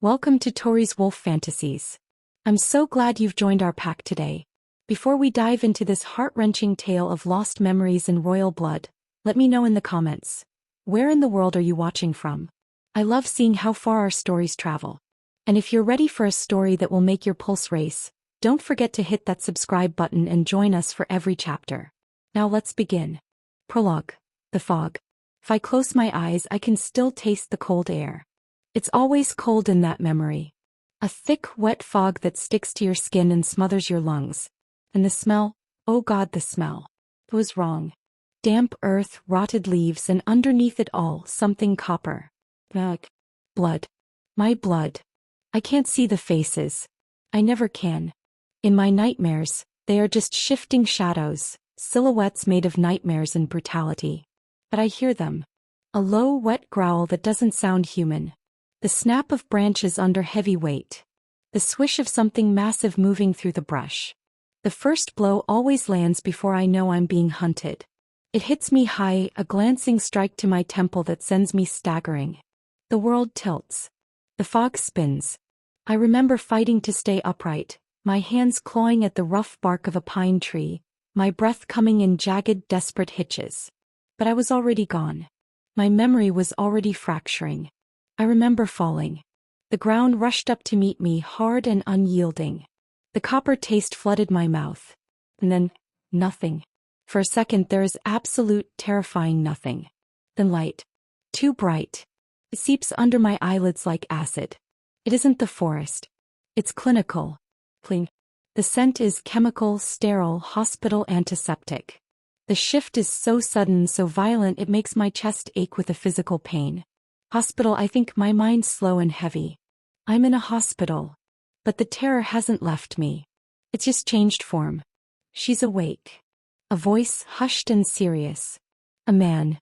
Welcome to Tori's Wolf Fantasies. I'm so glad you've joined our pack today. Before we dive into this heart-wrenching tale of lost memories and royal blood, let me know in the comments. Where in the world are you watching from? I love seeing how far our stories travel. And if you're ready for a story that will make your pulse race, don't forget to hit that subscribe button and join us for every chapter. Now let's begin. Prologue. The fog. If I close my eyes, I can still taste the cold air. It's always cold in that memory. A thick, wet fog that sticks to your skin and smothers your lungs. And the smell, oh God, the smell. It was wrong. Damp earth, rotted leaves, and underneath it all, something copper. Ugh. Blood. My blood. I can't see the faces. I never can. In my nightmares, they are just shifting shadows, silhouettes made of nightmares and brutality. But I hear them. A low, wet growl that doesn't sound human. The snap of branches under heavy weight. The swish of something massive moving through the brush. The first blow always lands before I know I'm being hunted. It hits me high, a glancing strike to my temple that sends me staggering. The world tilts. The fog spins. I remember fighting to stay upright, my hands clawing at the rough bark of a pine tree, my breath coming in jagged, desperate hitches. But I was already gone. My memory was already fracturing. I remember falling. The ground rushed up to meet me, hard and unyielding. The copper taste flooded my mouth. And then, nothing. For a second there is absolute, terrifying nothing. Then light. Too bright. It seeps under my eyelids like acid. It isn't the forest. It's clinical. Clean. The scent is chemical, sterile, hospital antiseptic. The shift is so sudden, so violent it makes my chest ache with a physical pain. Hospital, I think, my mind's slow and heavy. I'm in a hospital. But the terror hasn't left me. It's just changed form. She's awake. A voice hushed and serious. A man.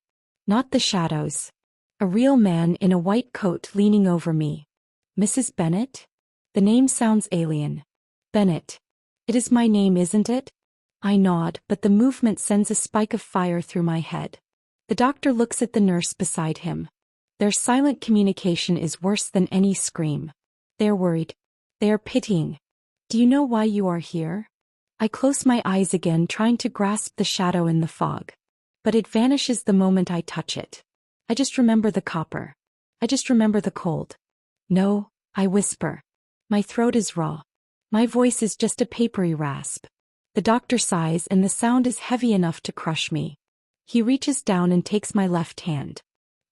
Not the shadows. A real man in a white coat leaning over me. Mrs. Bennett? The name sounds alien. Bennett. It is my name, isn't it? I nod, but the movement sends a spike of fire through my head. The doctor looks at the nurse beside him. Their silent communication is worse than any scream. They are worried. They are pitying. Do you know why you are here? I close my eyes again, trying to grasp the shadow in the fog. But it vanishes the moment I touch it. I just remember the copper. I just remember the cold. No, I whisper. My throat is raw. My voice is just a papery rasp. The doctor sighs, and the sound is heavy enough to crush me. He reaches down and takes my left hand.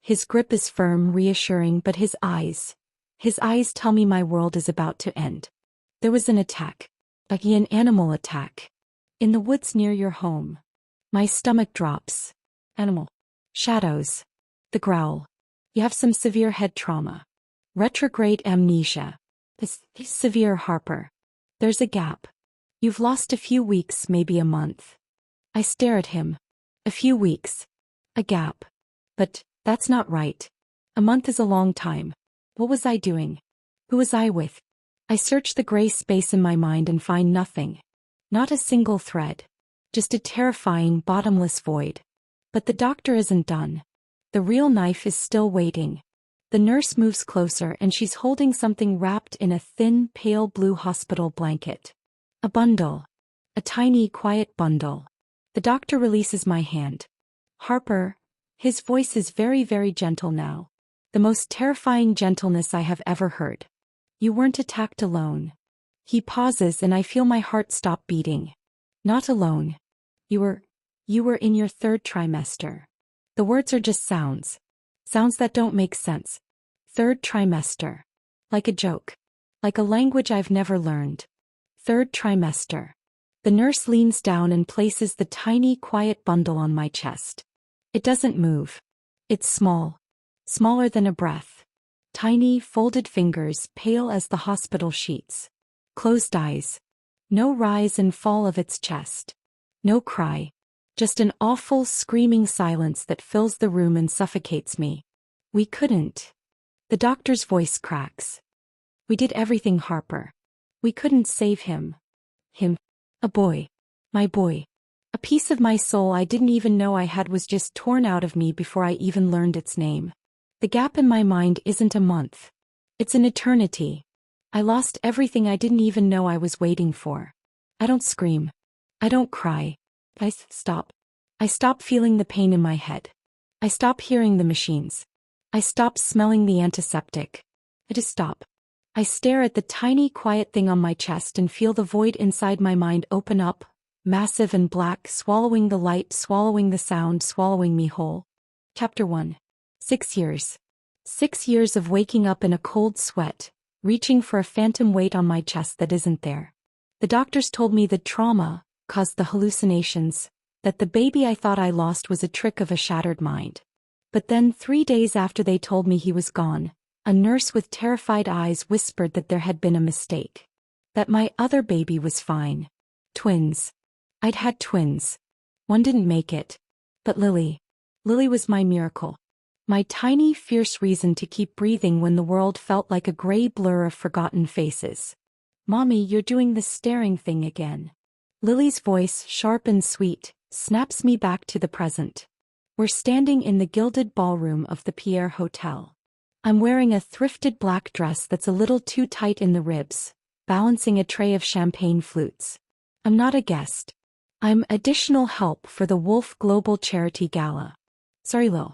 His grip is firm, reassuring, but his eyes tell me my world is about to end. There was an attack. An animal attack. In the woods near your home. My stomach drops. Animal. Shadows. The growl. You have some severe head trauma. Retrograde amnesia. This severe, Harper. There's a gap. You've lost a few weeks, maybe a month. I stare at him. A few weeks. A gap. But that's not right. A month is a long time. What was I doing? Who was I with? I search the gray space in my mind and find nothing. Not a single thread. Just a terrifying, bottomless void. But the doctor isn't done. The real knife is still waiting. The nurse moves closer and she's holding something wrapped in a thin, pale blue hospital blanket. A bundle. A tiny, quiet bundle. The doctor releases my hand. Harper. His voice is very, very gentle now. The most terrifying gentleness I have ever heard. You weren't attacked alone. He pauses and I feel my heart stop beating. Not alone. You were in your third trimester. The words are just sounds. Sounds that don't make sense. Third trimester. Like a joke. Like a language I've never learned. Third trimester. The nurse leans down and places the tiny, quiet bundle on my chest. It doesn't move. It's small. Smaller than a breath. Tiny, folded fingers, pale as the hospital sheets. Closed eyes. No rise and fall of its chest. No cry. Just an awful, screaming silence that fills the room and suffocates me. We couldn't. The doctor's voice cracks. We did everything, Harper. We couldn't save him. Him. A boy. My boy. A piece of my soul I didn't even know I had was just torn out of me before I even learned its name. The gap in my mind isn't a month. It's an eternity. I lost everything I didn't even know I was waiting for. I don't scream. I don't cry. I stop. I stop feeling the pain in my head. I stop hearing the machines. I stop smelling the antiseptic. I just stop. I stare at the tiny quiet thing on my chest and feel the void inside my mind open up, massive and black, swallowing the light, swallowing the sound, swallowing me whole. Chapter 1. 6 years. 6 years of waking up in a cold sweat, reaching for a phantom weight on my chest that isn't there. The doctors told me the trauma caused the hallucinations, that the baby I thought I lost was a trick of a shattered mind. But then 3 days after they told me he was gone, a nurse with terrified eyes whispered that there had been a mistake. That my other baby was fine. Twins. I'd had twins. One didn't make it. But Lily was my miracle. My tiny, fierce reason to keep breathing when the world felt like a gray blur of forgotten faces. Mommy, you're doing the staring thing again. Lily's voice, sharp and sweet, snaps me back to the present. We're standing in the gilded ballroom of the Pierre Hotel. I'm wearing a thrifted black dress that's a little too tight in the ribs, balancing a tray of champagne flutes. I'm not a guest. I'm additional help for the Wolfe Global Charity Gala. Sorry, Lil.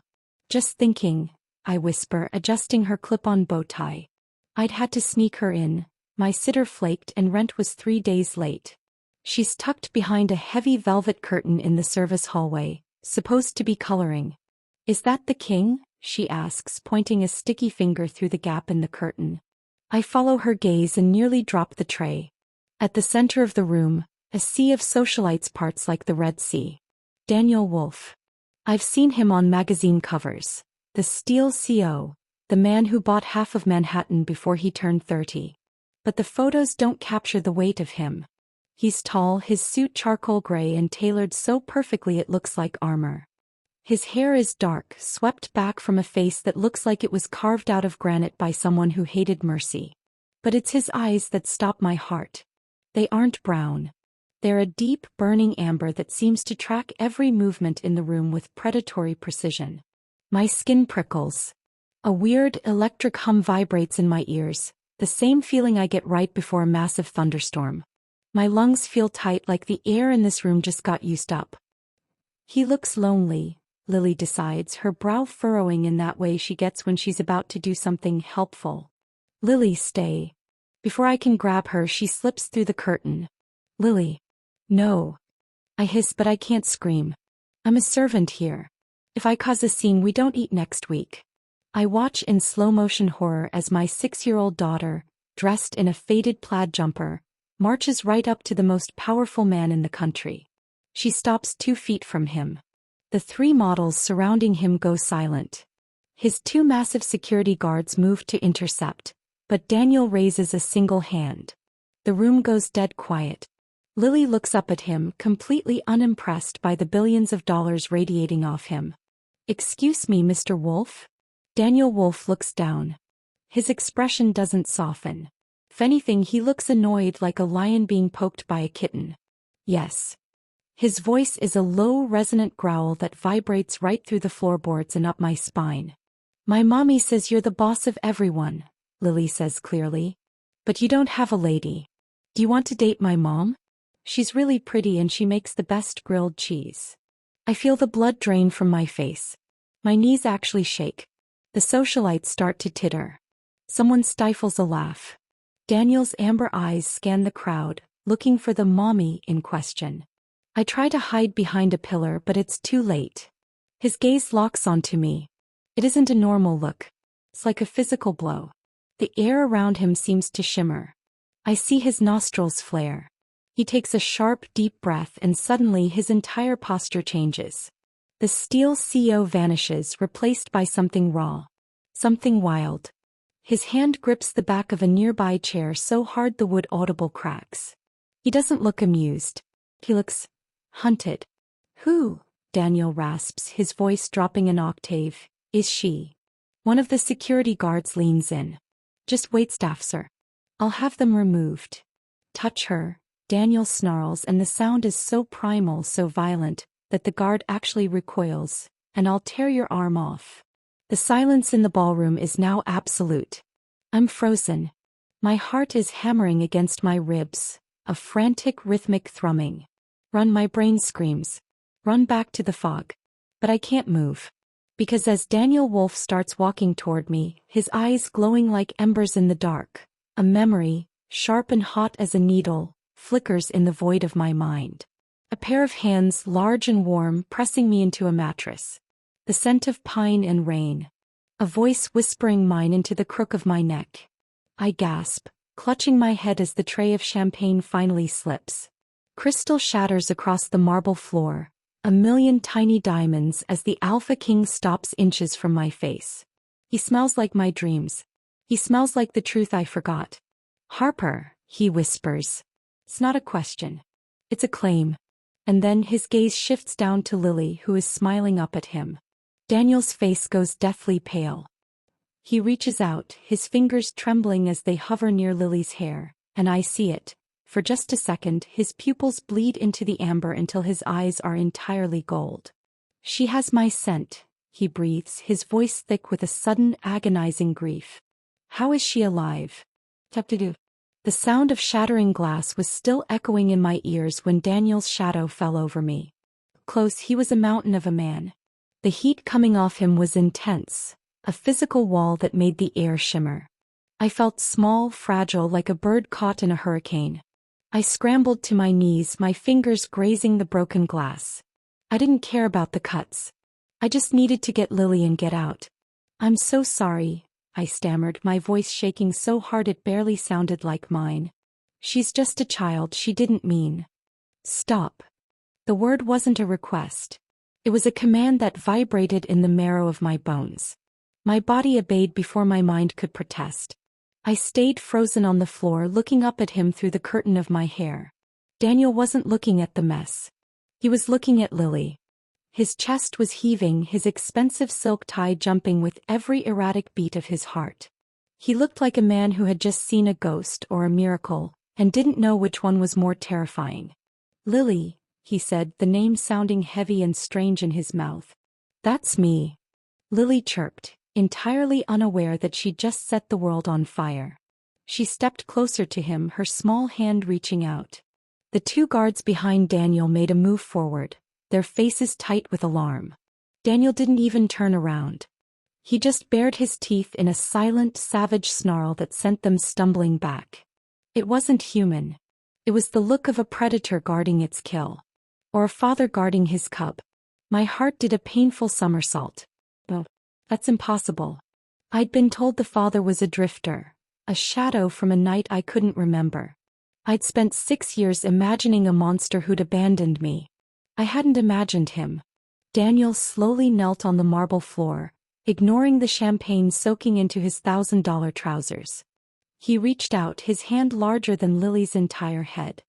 Just thinking, I whisper, adjusting her clip-on bow tie. I'd had to sneak her in. My sitter flaked and rent was 3 days late. She's tucked behind a heavy velvet curtain in the service hallway, supposed to be coloring. Is that the king? She asks, pointing a sticky finger through the gap in the curtain. I follow her gaze and nearly drop the tray. At the center of the room, a sea of socialites parts like the Red Sea. Daniel Wolfe. I've seen him on magazine covers. The Steel CO, the man who bought half of Manhattan before he turned 30. But the photos don't capture the weight of him. He's tall, his suit charcoal gray and tailored so perfectly it looks like armor. His hair is dark, swept back from a face that looks like it was carved out of granite by someone who hated mercy. But it's his eyes that stop my heart. They aren't brown. They're a deep, burning amber that seems to track every movement in the room with predatory precision. My skin prickles. A weird, electric hum vibrates in my ears, the same feeling I get right before a massive thunderstorm. My lungs feel tight like the air in this room just got used up. He looks lonely, Lily decides, her brow furrowing in that way she gets when she's about to do something helpful. Lily, stay. Before I can grab her, she slips through the curtain. Lily. No. I hiss, but I can't scream. I'm a servant here. If I cause a scene, we don't eat next week. I watch in slow-motion horror as my 6-year-old daughter, dressed in a faded plaid jumper, marches right up to the most powerful man in the country. She stops 2 feet from him. The 3 models surrounding him go silent. His 2 massive security guards move to intercept, but Daniel raises a single hand. The room goes dead quiet. Lily looks up at him, completely unimpressed by the billions of dollars radiating off him. Excuse me, Mr. Wolfe? Daniel Wolfe looks down. His expression doesn't soften. If anything, he looks annoyed, like a lion being poked by a kitten. Yes. His voice is a low, resonant growl that vibrates right through the floorboards and up my spine. My mommy says you're the boss of everyone, Lily says clearly. But you don't have a lady. Do you want to date my mom? She's really pretty and she makes the best grilled cheese. I feel the blood drain from my face. My knees actually shake. The socialites start to titter. Someone stifles a laugh. Daniel's amber eyes scan the crowd, looking for the mommy in question. I try to hide behind a pillar, but it's too late. His gaze locks onto me. It isn't a normal look. It's like a physical blow. The air around him seems to shimmer. I see his nostrils flare. He takes a sharp, deep breath and suddenly his entire posture changes. The steel CO vanishes, replaced by something raw. Something wild. His hand grips the back of a nearby chair so hard the wood audible cracks. He doesn't look amused. He looks hunted. Who? Daniel rasps, his voice dropping an octave. Is she? One of the security guards leans in. Just wait, staff, sir. I'll have them removed. Touch her, Daniel snarls, and the sound is so primal, so violent, that the guard actually recoils, and I'll tear your arm off. The silence in the ballroom is now absolute. I'm frozen. My heart is hammering against my ribs, a frantic rhythmic thrumming. Run, my brain screams. Run back to the fog. But I can't move. Because as Daniel Wolfe starts walking toward me, his eyes glowing like embers in the dark, a memory, sharp and hot as a needle, flickers in the void of my mind. A pair of hands, large and warm, pressing me into a mattress. The scent of pine and rain. A voice whispering mine into the crook of my neck. I gasp, clutching my head as the tray of champagne finally slips. Crystal shatters across the marble floor, a million tiny diamonds as the Alpha King stops inches from my face. He smells like my dreams. He smells like the truth I forgot. Harper, he whispers. It's not a question. It's a claim. And then his gaze shifts down to Lily, who is smiling up at him. Daniel's face goes deathly pale. He reaches out, his fingers trembling as they hover near Lily's hair, and I see it. For just a second, his pupils bleed into the amber until his eyes are entirely gold. She has my scent, he breathes, his voice thick with a sudden, agonizing grief. How is she alive? The sound of shattering glass was still echoing in my ears when Daniel's shadow fell over me. Close, he was a mountain of a man. The heat coming off him was intense, a physical wall that made the air shimmer. I felt small, fragile, like a bird caught in a hurricane. I scrambled to my knees, my fingers grazing the broken glass. I didn't care about the cuts. I just needed to get Lily and get out. I'm so sorry, I stammered, my voice shaking so hard it barely sounded like mine. She's just a child, she didn't mean. Stop. The word wasn't a request. It was a command that vibrated in the marrow of my bones. My body obeyed before my mind could protest. I stayed frozen on the floor, looking up at him through the curtain of my hair. Daniel wasn't looking at the mess. He was looking at Lily. His chest was heaving, his expensive silk tie jumping with every erratic beat of his heart. He looked like a man who had just seen a ghost or a miracle, and didn't know which one was more terrifying. Lily, he said, the name sounding heavy and strange in his mouth. That's me. Lily chirped, entirely unaware that she'd just set the world on fire. She stepped closer to him, her small hand reaching out. The two guards behind Daniel made a move forward, their faces tight with alarm. Daniel didn't even turn around. He just bared his teeth in a silent, savage snarl that sent them stumbling back. It wasn't human. It was the look of a predator guarding its kill. Or a father guarding his cub. My heart did a painful somersault. Oh, that's impossible. I'd been told the father was a drifter, a shadow from a night I couldn't remember. I'd spent 6 years imagining a monster who'd abandoned me. I hadn't imagined him. Daniel slowly knelt on the marble floor, ignoring the champagne soaking into his $1,000 trousers. He reached out, his hand larger than Lily's entire head.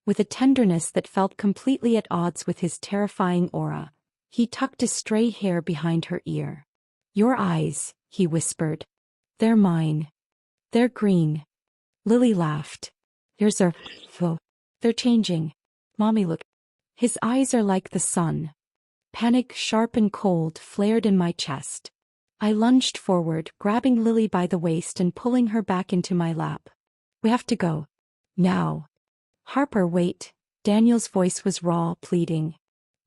With a tenderness that felt completely at odds with his terrifying aura, he tucked a stray hair behind her ear. Your eyes, he whispered. They're mine. They're green. Lily laughed. Yours are... They're changing. Mommy, look. His eyes are like the sun. Panic, sharp and cold, flared in my chest. I lunged forward, grabbing Lily by the waist and pulling her back into my lap. We have to go. Now. Harper, wait. Daniel's voice was raw, pleading.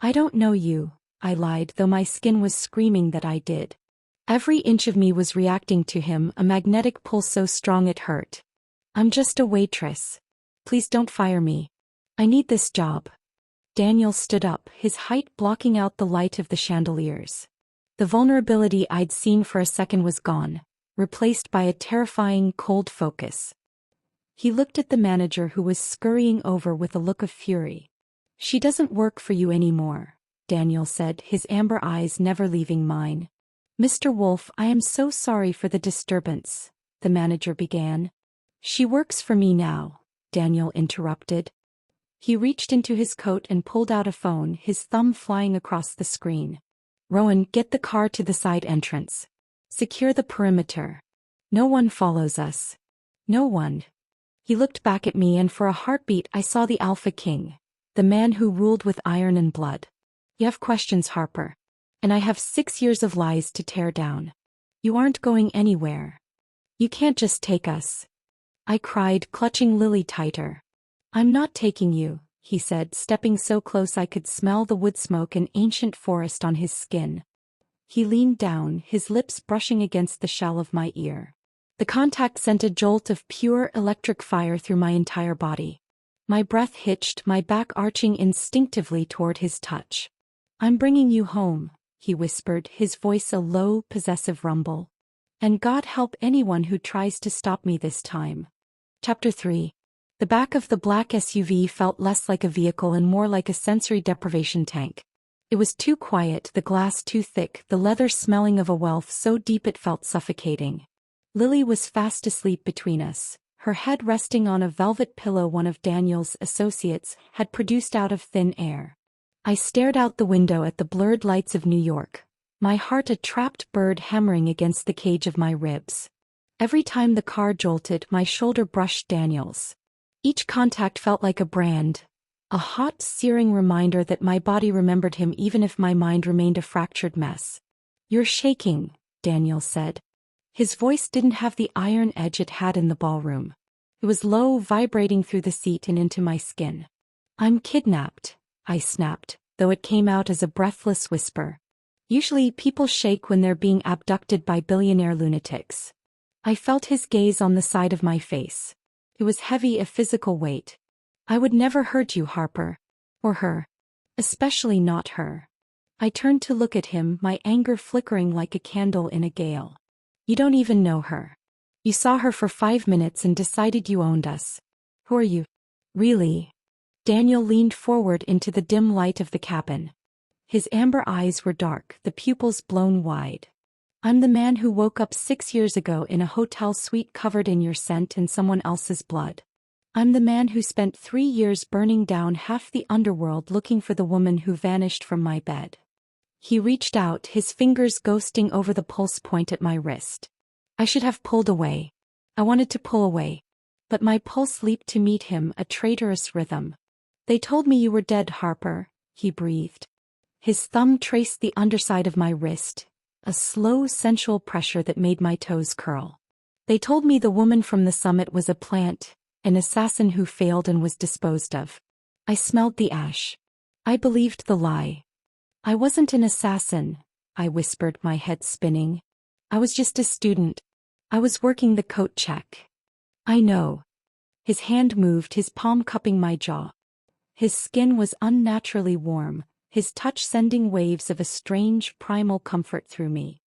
I don't know you, I lied, though my skin was screaming that I did. Every inch of me was reacting to him, a magnetic pull so strong it hurt. I'm just a waitress. Please don't fire me. I need this job. Daniel stood up, his height blocking out the light of the chandeliers. The vulnerability I'd seen for a second was gone, replaced by a terrifying, cold focus. He looked at the manager, who was scurrying over with a look of fury. She doesn't work for you anymore, Daniel said, his amber eyes never leaving mine. Mr. Wolfe, I am so sorry for the disturbance, the manager began. She works for me now, Daniel interrupted. He reached into his coat and pulled out a phone, his thumb flying across the screen. Rowan, get the car to the side entrance. Secure the perimeter. No one follows us. No one. He looked back at me, and for a heartbeat I saw the Alpha King, the man who ruled with iron and blood. You have questions, Harper. And I have 6 years of lies to tear down. You aren't going anywhere. You can't just take us. I cried, clutching Lily tighter. I'm not taking you, he said, stepping so close I could smell the wood smoke and ancient forest on his skin. He leaned down, his lips brushing against the shell of my ear. The contact sent a jolt of pure electric fire through my entire body. My breath hitched, my back arching instinctively toward his touch. I'm bringing you home, he whispered, his voice a low, possessive rumble. And God help anyone who tries to stop me this time. Chapter 3. The back of the black SUV felt less like a vehicle and more like a sensory deprivation tank. It was too quiet, the glass too thick, the leather smelling of a wealth so deep it felt suffocating. Lily was fast asleep between us, her head resting on a velvet pillow one of Daniel's associates had produced out of thin air. I stared out the window at the blurred lights of New York, my heart a trapped bird hammering against the cage of my ribs. Every time the car jolted, my shoulder brushed Daniel's. Each contact felt like a brand, a hot, searing reminder that my body remembered him even if my mind remained a fractured mess. You're shaking, Daniel said. His voice didn't have the iron edge it had in the ballroom. It was low, vibrating through the seat and into my skin. I'm kidnapped, I snapped, though it came out as a breathless whisper. Usually people shake when they're being abducted by billionaire lunatics. I felt his gaze on the side of my face. It was heavy, a physical weight. I would never hurt you, Harper. Or her. Especially not her. I turned to look at him, my anger flickering like a candle in a gale. You don't even know her. You saw her for 5 minutes and decided you owned us. Who are you? Really? Daniel leaned forward into the dim light of the cabin. His amber eyes were dark, the pupils blown wide. I'm the man who woke up 6 years ago in a hotel suite covered in your scent and someone else's blood. I'm the man who spent 3 years burning down half the underworld looking for the woman who vanished from my bed. He reached out, his fingers ghosting over the pulse point at my wrist. I should have pulled away. I wanted to pull away. But my pulse leaped to meet him, a traitorous rhythm. They told me you were dead, Harper, he breathed. His thumb traced the underside of my wrist, a slow, sensual pressure that made my toes curl. They told me the woman from the summit was a plant, an assassin who failed and was disposed of. I smelled the ash. I believed the lie. I wasn't an assassin, I whispered, my head spinning. I was just a student. I was working the coat check. I know. His hand moved, his palm cupping my jaw. His skin was unnaturally warm, his touch sending waves of a strange, primal comfort through me.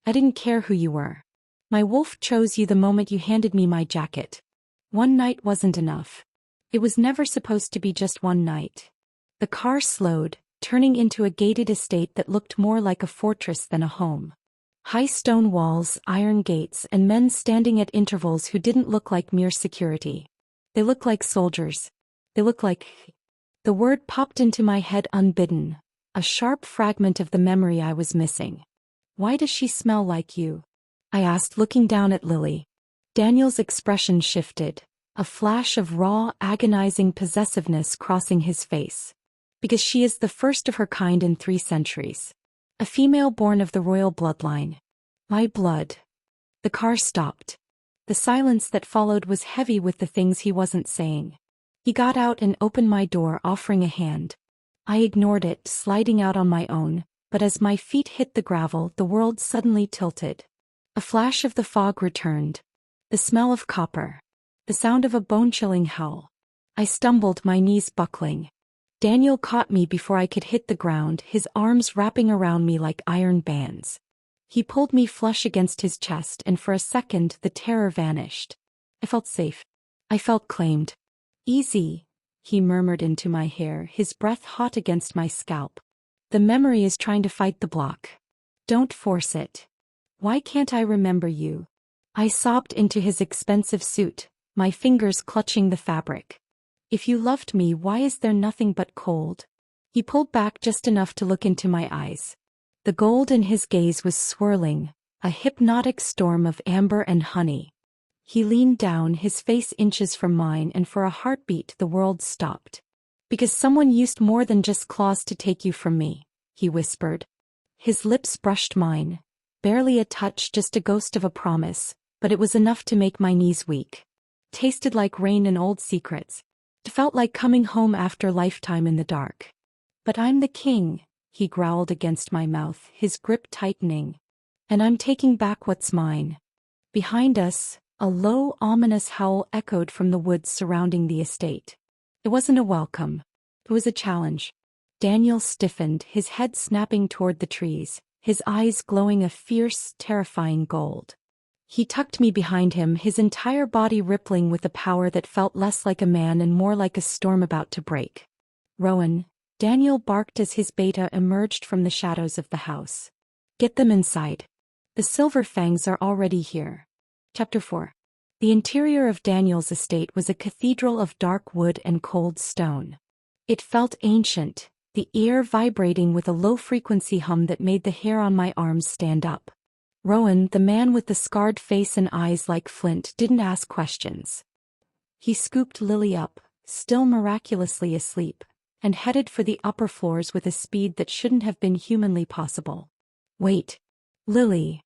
I didn't care who you were. My wolf chose you the moment you handed me my jacket. One night wasn't enough. It was never supposed to be just one night. The car slowed, turning into a gated estate that looked more like a fortress than a home. High stone walls, iron gates, and men standing at intervals who didn't look like mere security. They looked like soldiers. They looked like... The word popped into my head unbidden, a sharp fragment of the memory I was missing. Why does she smell like you? I asked, looking down at Lily. Daniel's expression shifted, a flash of raw, agonizing possessiveness crossing his face. Because she is the first of her kind in 3 centuries. A female born of the royal bloodline. My blood. The car stopped. The silence that followed was heavy with the things he wasn't saying. He got out and opened my door, offering a hand. I ignored it, sliding out on my own, but as my feet hit the gravel, the world suddenly tilted. A flash of the fog returned. The smell of copper. The sound of a bone-chilling howl. I stumbled, my knees buckling. Daniel caught me before I could hit the ground, his arms wrapping around me like iron bands. He pulled me flush against his chest, and for a second the terror vanished. I felt safe. I felt claimed. Easy, he murmured into my hair, his breath hot against my scalp. The memory is trying to fight the block. Don't force it. Why can't I remember you? I sobbed into his expensive suit, my fingers clutching the fabric. If you loved me, why is there nothing but cold? He pulled back just enough to look into my eyes. The gold in his gaze was swirling, a hypnotic storm of amber and honey. He leaned down, his face inches from mine, and for a heartbeat the world stopped. Because someone used more than just claws to take you from me, he whispered. His lips brushed mine. Barely a touch, just a ghost of a promise, but it was enough to make my knees weak. Tasted like rain and old secrets. It felt like coming home after a lifetime in the dark. But I'm the king, he growled against my mouth, his grip tightening. And I'm taking back what's mine. Behind us, a low, ominous howl echoed from the woods surrounding the estate. It wasn't a welcome. It was a challenge. Daniel stiffened, his head snapping toward the trees, his eyes glowing a fierce, terrifying gold. He tucked me behind him, his entire body rippling with a power that felt less like a man and more like a storm about to break. Rowan, Daniel barked as his beta emerged from the shadows of the house. Get them inside. The Silver Fangs are already here. Chapter 4. The interior of Daniel's estate was a cathedral of dark wood and cold stone. It felt ancient, the air vibrating with a low-frequency hum that made the hair on my arms stand up. Rowan, the man with the scarred face and eyes like flint, didn't ask questions. He scooped Lily up, still miraculously asleep, and headed for the upper floors with a speed that shouldn't have been humanly possible. Wait. Lily.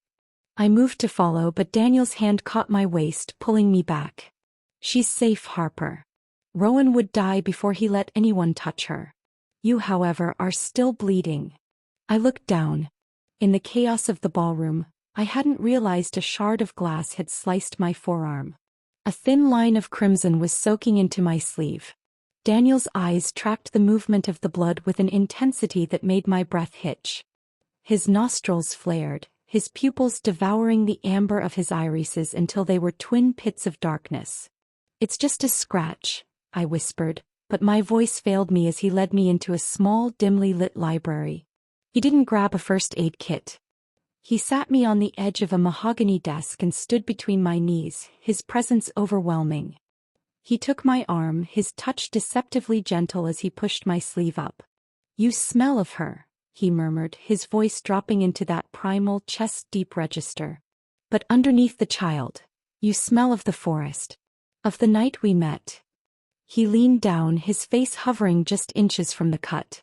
I moved to follow, but Daniel's hand caught my waist, pulling me back. She's safe, Harper. Rowan would die before he let anyone touch her. You, however, are still bleeding. I looked down. In the chaos of the ballroom, I hadn't realized a shard of glass had sliced my forearm. A thin line of crimson was soaking into my sleeve. Daniel's eyes tracked the movement of the blood with an intensity that made my breath hitch. His nostrils flared, his pupils devouring the amber of his irises until they were twin pits of darkness. It's just a scratch, I whispered, but my voice failed me as he led me into a small, dimly lit library. He didn't grab a first aid kit. He sat me on the edge of a mahogany desk and stood between my knees, his presence overwhelming. He took my arm, his touch deceptively gentle as he pushed my sleeve up. You smell of her, he murmured, his voice dropping into that primal, chest-deep register. But underneath the child, you smell of the forest. Of the night we met. He leaned down, his face hovering just inches from the cut.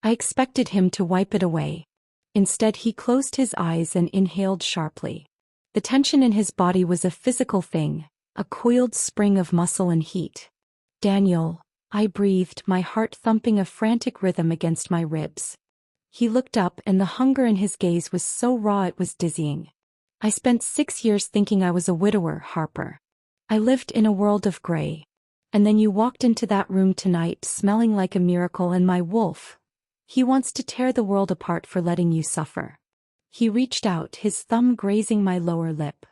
I expected him to wipe it away. Instead, he closed his eyes and inhaled sharply. The tension in his body was a physical thing, a coiled spring of muscle and heat. Daniel, I breathed, my heart thumping a frantic rhythm against my ribs. He looked up, and the hunger in his gaze was so raw it was dizzying. I spent 6 years thinking I was a widower, Harper. I lived in a world of gray. And then you walked into that room tonight smelling like a miracle, and my wolf. He wants to tear the world apart for letting you suffer. He reached out, his thumb grazing my lower lip.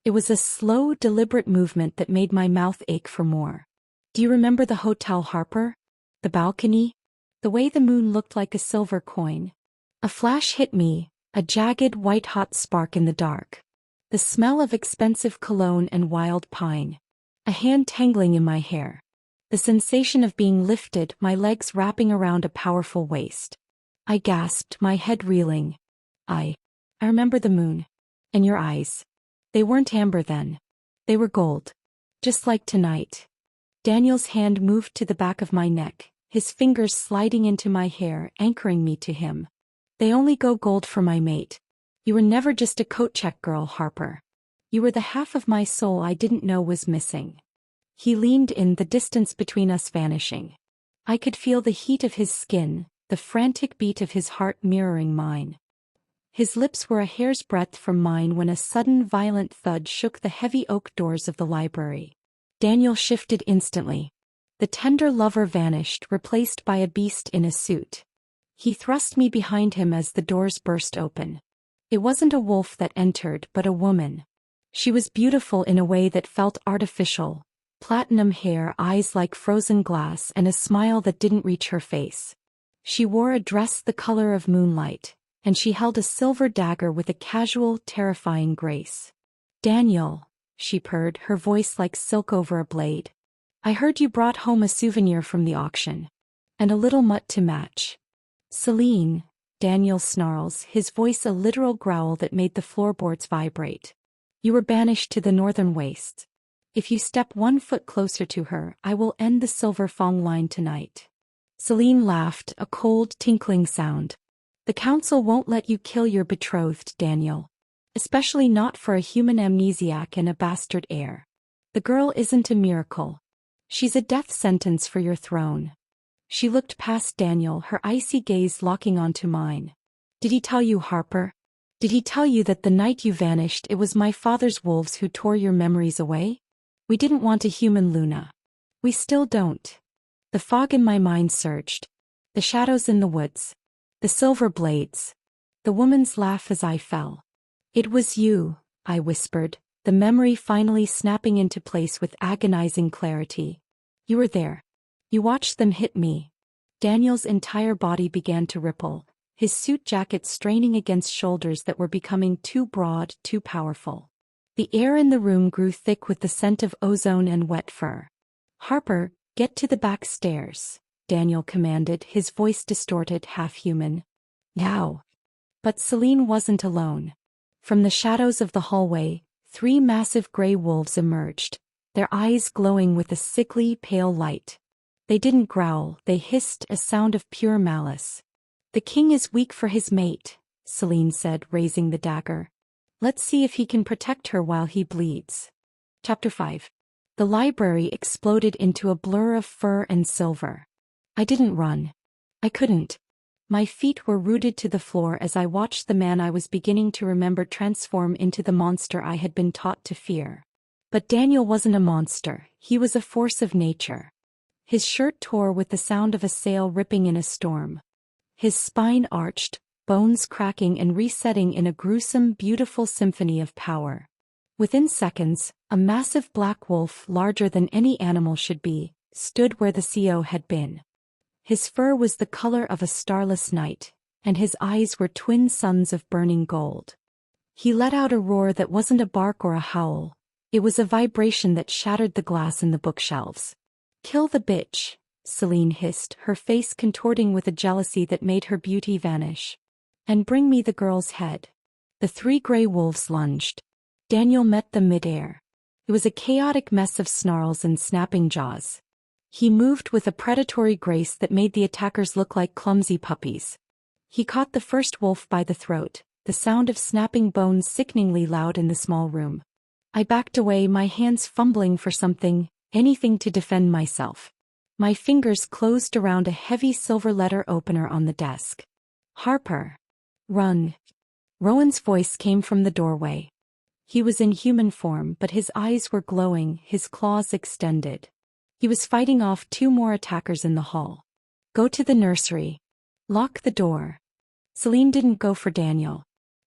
It was a slow, deliberate movement that made my mouth ache for more. Do you remember the hotel, Harper? The balcony? The way the moon looked like a silver coin? A flash hit me, a jagged, white-hot spark in the dark. The smell of expensive cologne and wild pine. A hand tangling in my hair. The sensation of being lifted, my legs wrapping around a powerful waist. I gasped, my head reeling. I remember the moon. And your eyes. They weren't amber then. They were gold. Just like tonight. Daniel's hand moved to the back of my neck, his fingers sliding into my hair, anchoring me to him. They only go gold for my mate. You were never just a coat check girl, Harper. You were the half of my soul I didn't know was missing. He leaned in, the distance between us vanishing. I could feel the heat of his skin, the frantic beat of his heart mirroring mine. His lips were a hair's breadth from mine when a sudden violent thud shook the heavy oak doors of the library. Daniel shifted instantly. The tender lover vanished, replaced by a beast in a suit. He thrust me behind him as the doors burst open. It wasn't a wolf that entered, but a woman. She was beautiful in a way that felt artificial. Platinum hair, eyes like frozen glass, and a smile that didn't reach her face. She wore a dress the color of moonlight, and she held a silver dagger with a casual, terrifying grace. Daniel, she purred, her voice like silk over a blade. I heard you brought home a souvenir from the auction. And a little mutt to match. Celine, Daniel snarls, his voice a literal growl that made the floorboards vibrate. You were banished to the northern wastes. If you step 1 foot closer to her, I will end the Silver Fang line tonight. Celine laughed, a cold, tinkling sound. The council won't let you kill your betrothed, Daniel. especially not for a human amnesiac and a bastard heir. The girl isn't a miracle. She's a death sentence for your throne. She looked past Daniel, her icy gaze locking onto mine. Did he tell you, Harper? Did he tell you that the night you vanished it was my father's wolves who tore your memories away? We didn't want a human, Luna. We still don't. The fog in my mind surged. The shadows in the woods. The silver blades. The woman's laugh as I fell. It was you, I whispered, the memory finally snapping into place with agonizing clarity. You were there. You watched them hit me. Daniel's entire body began to ripple, his suit jacket straining against shoulders that were becoming too broad, too powerful. The air in the room grew thick with the scent of ozone and wet fur. Harper, get to the back stairs, Daniel commanded, his voice distorted, half-human. Now. But Celine wasn't alone. From the shadows of the hallway, 3 massive gray wolves emerged, their eyes glowing with a sickly, pale light. They didn't growl, they hissed, a sound of pure malice. The king is weak for his mate, Celine said, raising the dagger. Let's see if he can protect her while he bleeds. Chapter 5. The library exploded into a blur of fur and silver. I didn't run. I couldn't. My feet were rooted to the floor as I watched the man I was beginning to remember transform into the monster I had been taught to fear. But Daniel wasn't a monster, he was a force of nature. His shirt tore with the sound of a sail ripping in a storm. His spine arched, bones cracking and resetting in a gruesome, beautiful symphony of power. Within seconds, a massive black wolf, larger than any animal should be, stood where the CO had been. His fur was the color of a starless night, and his eyes were twin suns of burning gold. He let out a roar that wasn't a bark or a howl. It was a vibration that shattered the glass in the bookshelves. Kill the bitch, Celine hissed, her face contorting with a jealousy that made her beauty vanish. And bring me the girl's head. The 3 gray wolves lunged. Daniel met them midair. It was a chaotic mess of snarls and snapping jaws. He moved with a predatory grace that made the attackers look like clumsy puppies. He caught the first wolf by the throat, the sound of snapping bones sickeningly loud in the small room. I backed away, my hands fumbling for something, anything to defend myself. My fingers closed around a heavy silver letter opener on the desk. Harper. Run. Rowan's voice came from the doorway. He was in human form, but his eyes were glowing, his claws extended. He was fighting off 2 more attackers in the hall. Go to the nursery. Lock the door. Celine didn't go for Daniel.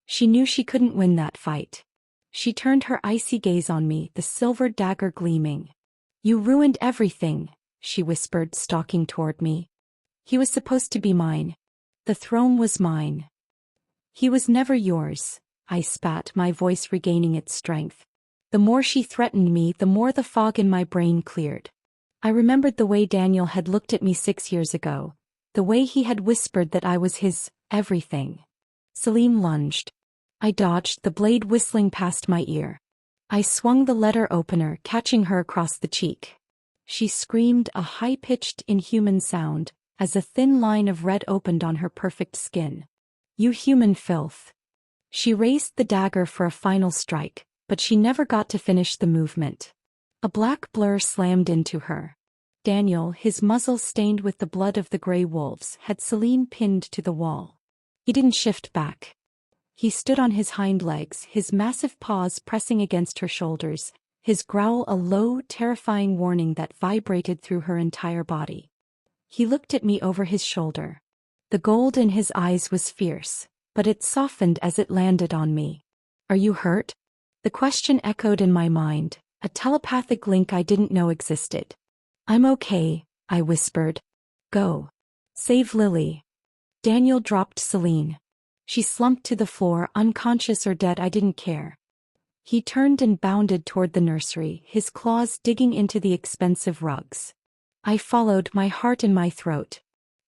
She knew she couldn't win that fight. She turned her icy gaze on me, the silver dagger gleaming. You ruined everything, she whispered, stalking toward me. He was supposed to be mine. The throne was mine. He was never yours, I spat, my voice regaining its strength. The more she threatened me, the more the fog in my brain cleared. I remembered the way Daniel had looked at me 6 years ago, the way he had whispered that I was his everything. Celine lunged. I dodged, the blade whistling past my ear. I swung the letter opener, catching her across the cheek. She screamed, a high-pitched, inhuman sound, as a thin line of red opened on her perfect skin. You human filth. She raised the dagger for a final strike, but she never got to finish the movement. A black blur slammed into her. Daniel, his muzzle stained with the blood of the gray wolves, had Celine pinned to the wall. He didn't shift back. He stood on his hind legs, his massive paws pressing against her shoulders, his growl a low, terrifying warning that vibrated through her entire body. He looked at me over his shoulder. The gold in his eyes was fierce, but it softened as it landed on me. Are you hurt? The question echoed in my mind, a telepathic link I didn't know existed. I'm okay, I whispered. Go. Save Lily. Daniel dropped Celine. She slumped to the floor, unconscious or dead, I didn't care. He turned and bounded toward the nursery, his claws digging into the expensive rugs. I followed, my heart in my throat.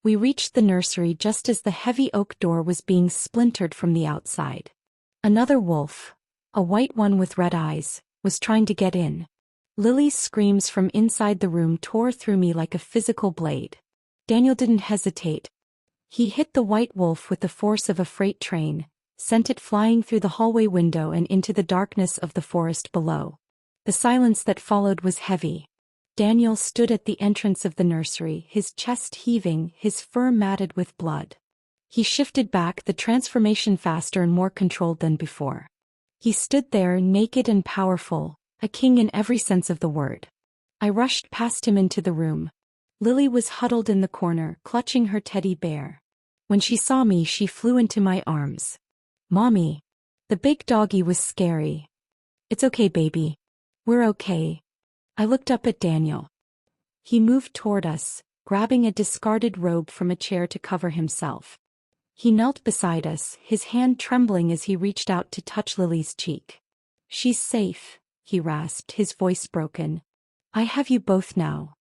We reached the nursery just as the heavy oak door was being splintered from the outside. Another wolf, a white one with red eyes, was trying to get in. Lily's screams from inside the room tore through me like a physical blade. Daniel didn't hesitate. He hit the white wolf with the force of a freight train, sent it flying through the hallway window and into the darkness of the forest below. The silence that followed was heavy. Daniel stood at the entrance of the nursery, his chest heaving, his fur matted with blood. He shifted back, the transformation faster and more controlled than before. He stood there, naked and powerful, a king in every sense of the word. I rushed past him into the room. Lily was huddled in the corner, clutching her teddy bear. When she saw me, she flew into my arms. "Mommy." The big doggy was scary. "It's okay, baby. We're okay." I looked up at Daniel. He moved toward us, grabbing a discarded robe from a chair to cover himself. He knelt beside us, his hand trembling as he reached out to touch Lily's cheek. "She's safe," he rasped, his voice broken. "I have you both now."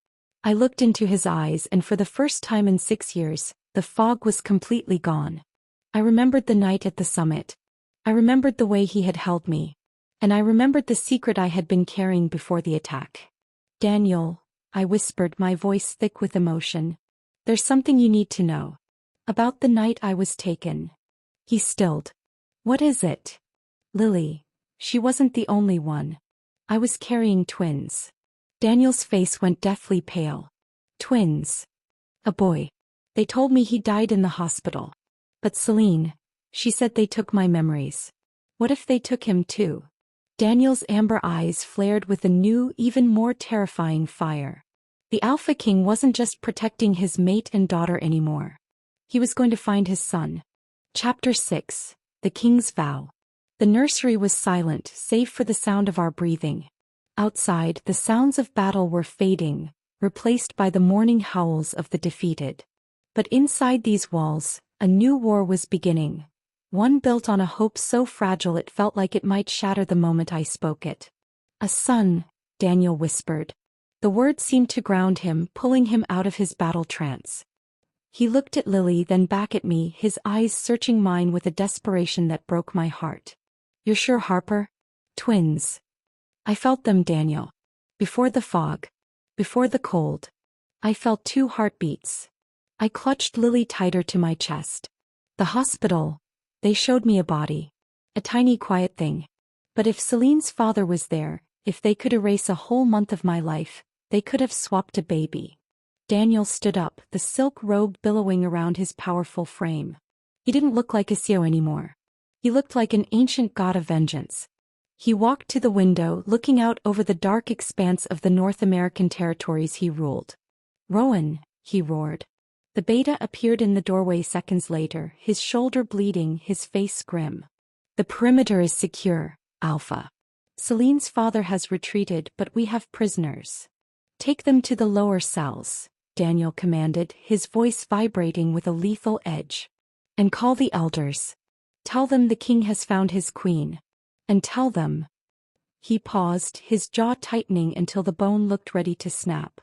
I looked into his eyes, and for the first time in 6 years, the fog was completely gone. I remembered the night at the summit. I remembered the way he had held me. And I remembered the secret I had been carrying before the attack. "Daniel," I whispered, my voice thick with emotion. "There's something you need to know. About the night I was taken." He stilled. "What is it?" "Lily. She wasn't the only one. I was carrying twins." Daniel's face went deathly pale. "Twins? A boy. They told me he died in the hospital. But Celine, she said they took my memories. What if they took him too?" Daniel's amber eyes flared with a new, even more terrifying fire. The Alpha King wasn't just protecting his mate and daughter anymore. He was going to find his son. Chapter 6, The King's Vow. The nursery was silent, save for the sound of our breathing. Outside, the sounds of battle were fading, replaced by the mourning howls of the defeated. But inside these walls, a new war was beginning. One built on a hope so fragile it felt like it might shatter the moment I spoke it. "A son," Daniel whispered. The word seemed to ground him, pulling him out of his battle trance. He looked at Lily, then back at me, his eyes searching mine with a desperation that broke my heart. "You're sure, Harper? Twins?" "I felt them, Daniel. Before the fog. Before the cold. I felt 2 heartbeats." I clutched Lily tighter to my chest. "The hospital. They showed me a body. A tiny quiet thing. But if Celine's father was there, if they could erase a whole month of my life, they could have swapped a baby." Daniel stood up, the silk robe billowing around his powerful frame. He didn't look like a CEO anymore. He looked like an ancient god of vengeance. He walked to the window, looking out over the dark expanse of the North American territories he ruled. "Rowan," he roared. The beta appeared in the doorway seconds later, his shoulder bleeding, his face grim. "The perimeter is secure, Alpha. Celine's father has retreated, but we have prisoners. Take them to the lower cells," Daniel commanded, his voice vibrating with a lethal edge. "And call the elders. Tell them the king has found his queen. And tell them—" He paused, his jaw tightening until the bone looked ready to snap.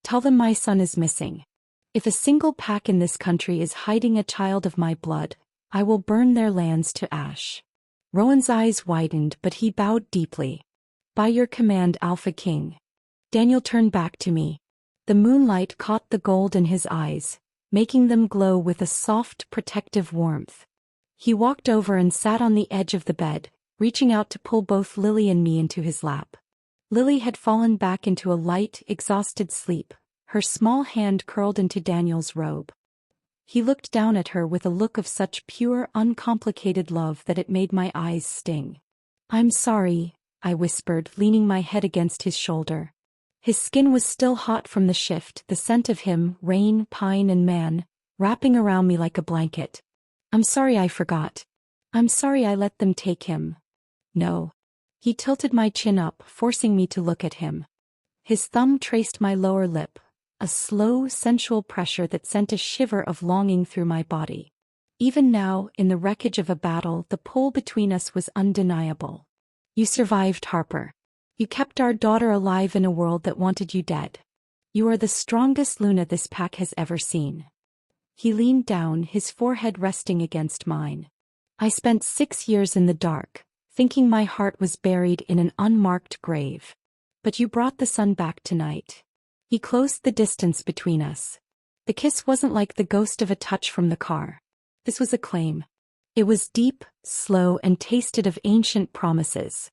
"Tell them my son is missing. If a single pack in this country is hiding a child of my blood, I will burn their lands to ash." Rowan's eyes widened, but he bowed deeply. "By your command, Alpha King." Daniel turned back to me. The moonlight caught the gold in his eyes, making them glow with a soft, protective warmth. He walked over and sat on the edge of the bed, reaching out to pull both Lily and me into his lap. Lily had fallen back into a light, exhausted sleep, her small hand curled into Daniel's robe. He looked down at her with a look of such pure, uncomplicated love that it made my eyes sting. "I'm sorry," I whispered, leaning my head against his shoulder. His skin was still hot from the shift, the scent of him, rain, pine and man, wrapping around me like a blanket. "I'm sorry I forgot. I'm sorry I let them take him." "No." He tilted my chin up, forcing me to look at him. His thumb traced my lower lip, a slow, sensual pressure that sent a shiver of longing through my body. Even now, in the wreckage of a battle, the pull between us was undeniable. "You survived, Harper. You kept our daughter alive in a world that wanted you dead. You are the strongest Luna this pack has ever seen." He leaned down, his forehead resting against mine. "I spent 6 years in the dark, thinking my heart was buried in an unmarked grave. But you brought the sun back tonight." He closed the distance between us. The kiss wasn't like the ghost of a touch from the car. This was a claim. It was deep, slow, and tasted of ancient promises.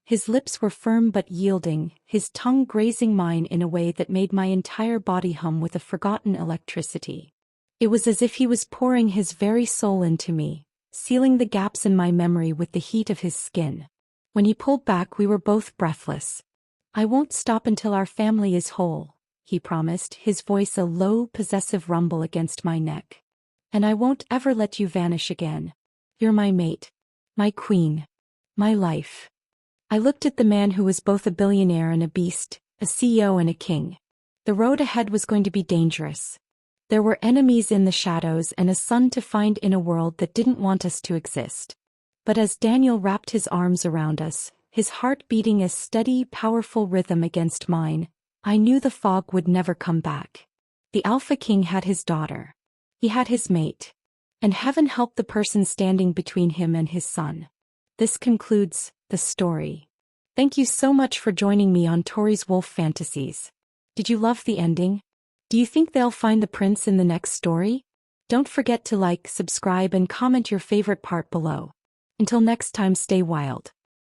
His lips were firm but yielding, his tongue grazing mine in a way that made my entire body hum with a forgotten electricity. It was as if he was pouring his very soul into me, sealing the gaps in my memory with the heat of his skin. When he pulled back, we were both breathless. "I won't stop until our family is whole," he promised, his voice a low, possessive rumble against my neck. "And I won't ever let you vanish again. You're my mate, my queen, my life." I looked at the man who was both a billionaire and a beast, a CEO and a king. The road ahead was going to be dangerous. There were enemies in the shadows and a son to find in a world that didn't want us to exist. But as Daniel wrapped his arms around us, his heart beating a steady, powerful rhythm against mine, I knew the fog would never come back. The Alpha King had his daughter. He had his mate. And heaven help the person standing between him and his son. This concludes the story. Thank you so much for joining me on Tori's Wolf Fantasies. Did you love the ending? Do you think they'll find the prince in the next story? Don't forget to like, subscribe, and comment your favorite part below. Until next time, stay wild.